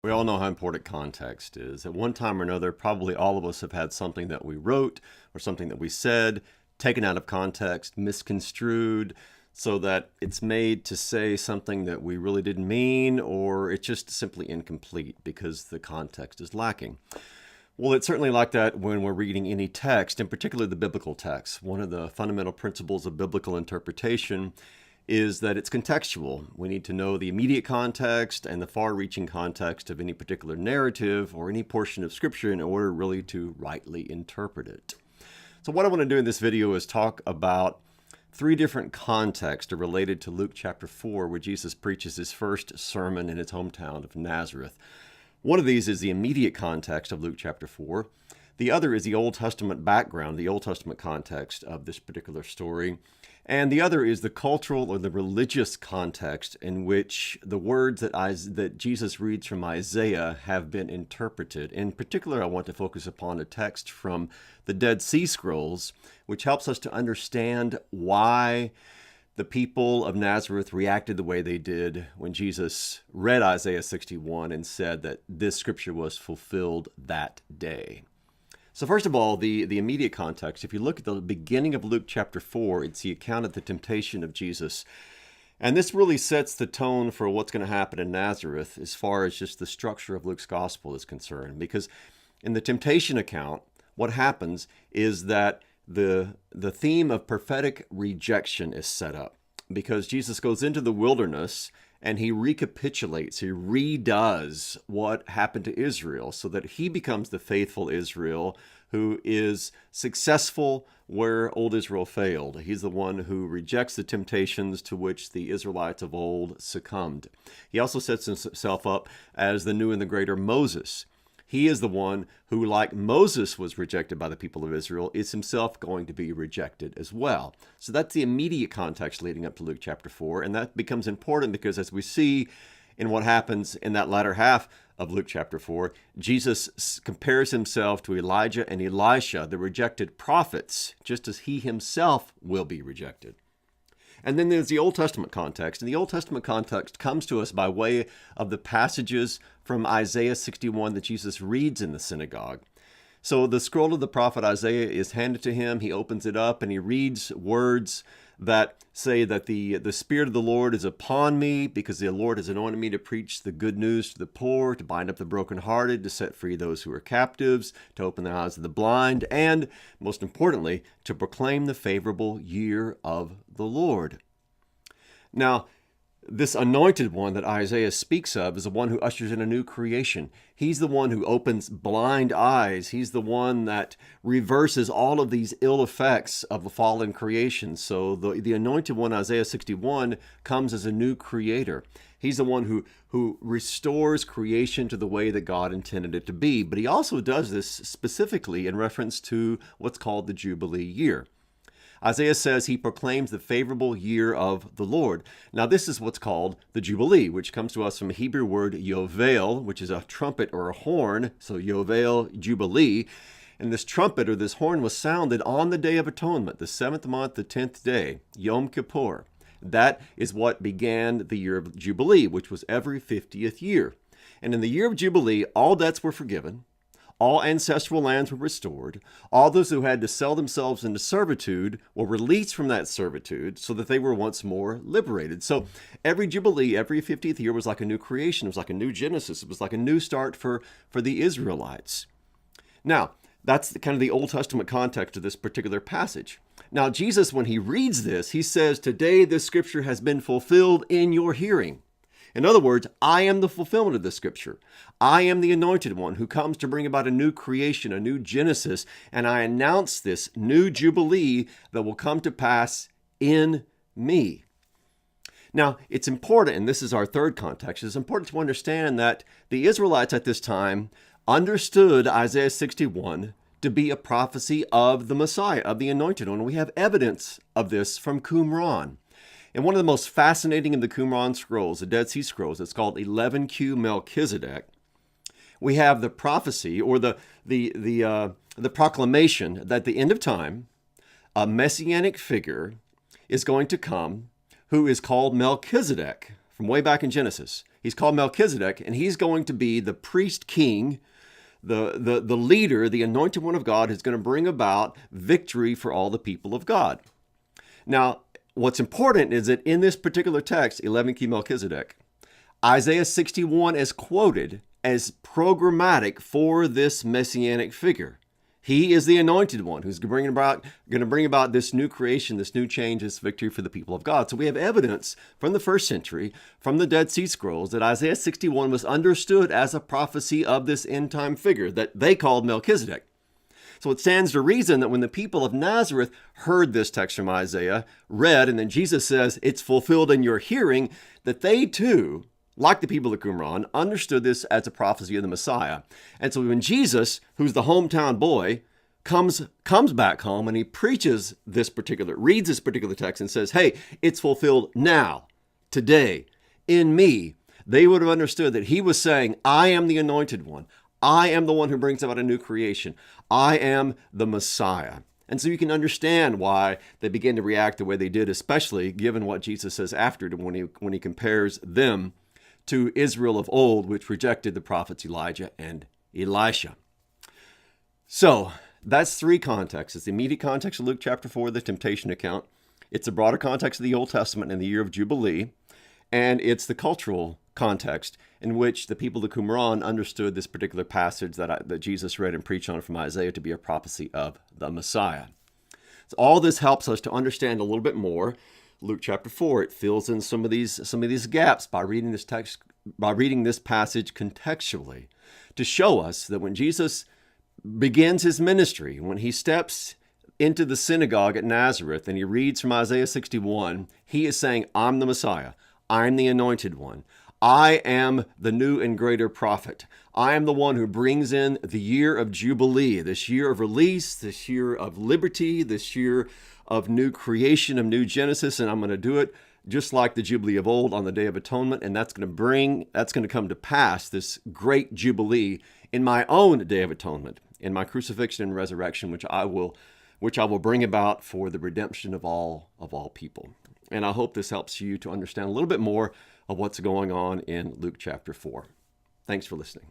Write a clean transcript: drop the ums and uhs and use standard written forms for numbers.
We all know how important context is. At one time or another, probably all of us have had something that we wrote or something that we said taken out of context, misconstrued, so that it's made to say something that we really didn't mean, or it's just simply incomplete because the context is lacking. Well, it's certainly like that when we're reading any text, in particular the biblical text. One of the fundamental principles of biblical interpretation is that it's contextual. We need to know the immediate context and the far-reaching context of any particular narrative or any portion of Scripture in order really to rightly interpret it. So what I want to do in this video is talk about three different contexts related to Luke chapter 4, where Jesus preaches his first sermon in his hometown of Nazareth. One of these is the immediate context of Luke chapter 4. The other is the Old Testament background, the Old Testament context of this particular story. And the other is the cultural or the religious context in which the words that Jesus reads from Isaiah have been interpreted. In particular, I want to focus upon a text from the Dead Sea Scrolls, which helps us to understand why the people of Nazareth reacted the way they did when Jesus read Isaiah 61 and said that this scripture was fulfilled that day. So first of all, the immediate context, if you look at the beginning of Luke chapter 4, it's the account of the temptation of Jesus. And this really sets the tone for what's going to happen in Nazareth as far as just the structure of Luke's gospel is concerned. Because in the temptation account, what happens is that the theme of prophetic rejection is set up. Because Jesus goes into the wilderness and he recapitulates, he redoes what happened to Israel so that he becomes the faithful Israel who is successful where old Israel failed. He's the one who rejects the temptations to which the Israelites of old succumbed. He also sets himself up as the new and the greater Moses. He is the one who, like Moses was rejected by the people of Israel, is himself going to be rejected as well. So that's the immediate context leading up to Luke chapter 4. And that becomes important because as we see in what happens in that latter half of Luke chapter 4, Jesus compares himself to Elijah and Elisha, the rejected prophets, just as he himself will be rejected. And then there's the Old Testament context. And the Old Testament context comes to us by way of the passages from Isaiah 61 that Jesus reads in the synagogue. So the scroll of the prophet Isaiah is handed to him. He opens it up and he reads words that say that the Spirit of the Lord is upon me because the Lord has anointed me to preach the good news to the poor, to bind up the brokenhearted, to set free those who are captives, to open the eyes of the blind, and most importantly, to proclaim the favorable year of the Lord. Now, this anointed one that Isaiah speaks of is the one who ushers in a new creation. He's the one who opens blind eyes. He's the one that reverses all of these ill effects of the fallen creation. So the anointed one, Isaiah 61, comes as a new creator. He's the one who restores creation to the way that God intended it to be. But he also does this specifically in reference to what's called the Jubilee year. Isaiah says he proclaims the favorable year of the Lord. Now, this is what's called the Jubilee, which comes to us from a Hebrew word yovel, which is a trumpet or a horn. So yovel, Jubilee. And this trumpet or this horn was sounded on the Day of Atonement, the 7th month, the 10th day, Yom Kippur. That is what began the year of Jubilee, which was every 50th year. And in the year of Jubilee, all debts were forgiven. All ancestral lands were restored. All those who had to sell themselves into servitude were released from that servitude so that they were once more liberated. So every Jubilee, every 50th year was like a new creation. It was like a new Genesis. It was like a new start for the Israelites. Now, that's kind of the Old Testament context of this particular passage. Now, Jesus, when he reads this, he says, "Today this scripture has been fulfilled in your hearing." In other words, I am the fulfillment of the scripture. I am the anointed one who comes to bring about a new creation, a new Genesis, and I announce this new Jubilee that will come to pass in me. Now, it's important, and this is our third context, it's important to understand that the Israelites at this time understood Isaiah 61 to be a prophecy of the Messiah, of the anointed one. We have evidence of this from Qumran. In one of the most fascinating of the Qumran scrolls, the Dead Sea Scrolls, it's called 11Q Melchizedek. We have the prophecy or the proclamation that at the end of time, a messianic figure is going to come who is called Melchizedek from way back in Genesis. He's called Melchizedek, and he's going to be the priest king, the leader, the anointed one of God, who's going to bring about victory for all the people of God. Now, what's important is that in this particular text, 11 key Melchizedek, Isaiah 61 is quoted as programmatic for this messianic figure. He is the anointed one who's going to bring about this new creation, this new change, this victory for the people of God. So we have evidence from the first century, from the Dead Sea Scrolls, that Isaiah 61 was understood as a prophecy of this end-time figure that they called Melchizedek. So it stands to reason that when the people of Nazareth heard this text from Isaiah, read, and then Jesus says, it's fulfilled in your hearing, that they too, like the people of Qumran, understood this as a prophecy of the Messiah. And so when Jesus, who's the hometown boy, comes back home and he reads this particular text and says, hey, it's fulfilled now, today, in me, they would have understood that he was saying, I am the anointed one. I am the one who brings about a new creation. I am the Messiah. And so you can understand why they begin to react the way they did, especially given what Jesus says after when he compares them to Israel of old, which rejected the prophets Elijah and Elisha. So that's three contexts. It's the immediate context of Luke chapter 4, the temptation account. It's the broader context of the Old Testament and the year of Jubilee. And it's the cultural context in which the people of Qumran understood this particular passage that Jesus read and preached on from Isaiah to be a prophecy of the Messiah. So all this helps us to understand a little bit more Luke chapter 4. It fills in some of these gaps by reading this passage contextually to show us that when Jesus begins his ministry, when he steps into the synagogue at Nazareth and he reads from Isaiah 61, he is saying, I'm the Messiah. I'm the anointed one. I am the new and greater prophet. I am the one who brings in the year of Jubilee, this year of release, this year of liberty, this year of new creation, of new Genesis, and I'm going to do it just like the Jubilee of old on the Day of Atonement, and that's going to come to pass, this great Jubilee, in my own Day of Atonement, in my crucifixion and resurrection, which I will bring about for the redemption of all people. And I hope this helps you to understand a little bit more of what's going on in Luke chapter 4. Thanks for listening.